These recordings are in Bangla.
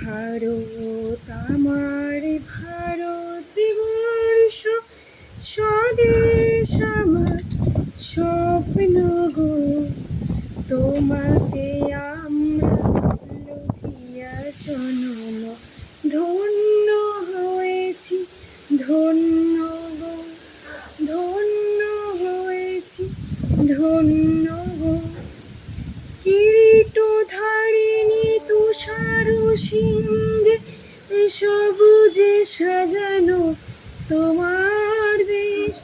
ভারত আমার ভারতবর্ষ, স্বদেশ আমার স্বপ্ন গো। তোমাতে আমরা লভিয়া জনম, ধন্য হয়েছি ধন্য গো, ধন্য হয়েছি ধন্য গো। কিরীটধারিণী তুষার সিংহে সবুজে সাজানো তোমার দেশ,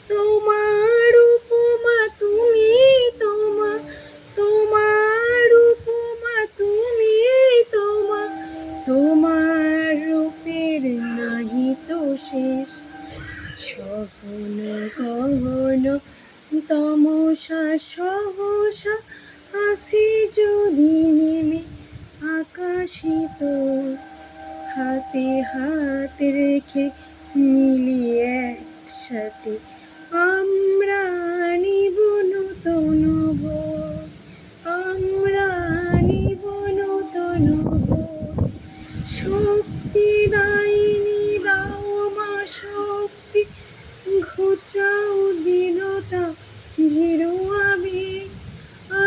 তোমার উপমা তুমি, তোমার উপমা তুমি, তোমার রূপের নাহি তো শেষ। সহন গহন তমসা সহসা আসি যদি নেমে আকাশে তোর, হাতে হাত রেখে মিলিয়ে একসাথে আমরা নিব নূতন ভোর, আমরা নিব নূতন ভোর। শক্তি দায়িনী দাও মা শক্তি, ঘুচাও দীনতা ভীরু আবেগ।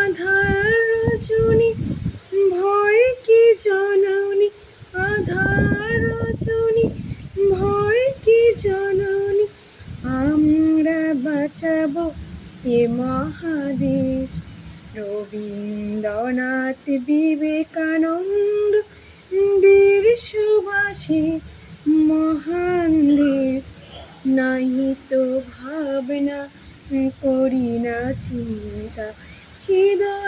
আধার রজনী ভয় কি জননী, আধার রজনী ভয় কি জননী। আমরা বাঁচাবো এ মহাদেশ। রবীন্দ্রনাথ বিবেকানন্দ বীর সুভাষে মহান দেশ। নাহি তো ভাবনা করি না চিন্তা, হৃদয়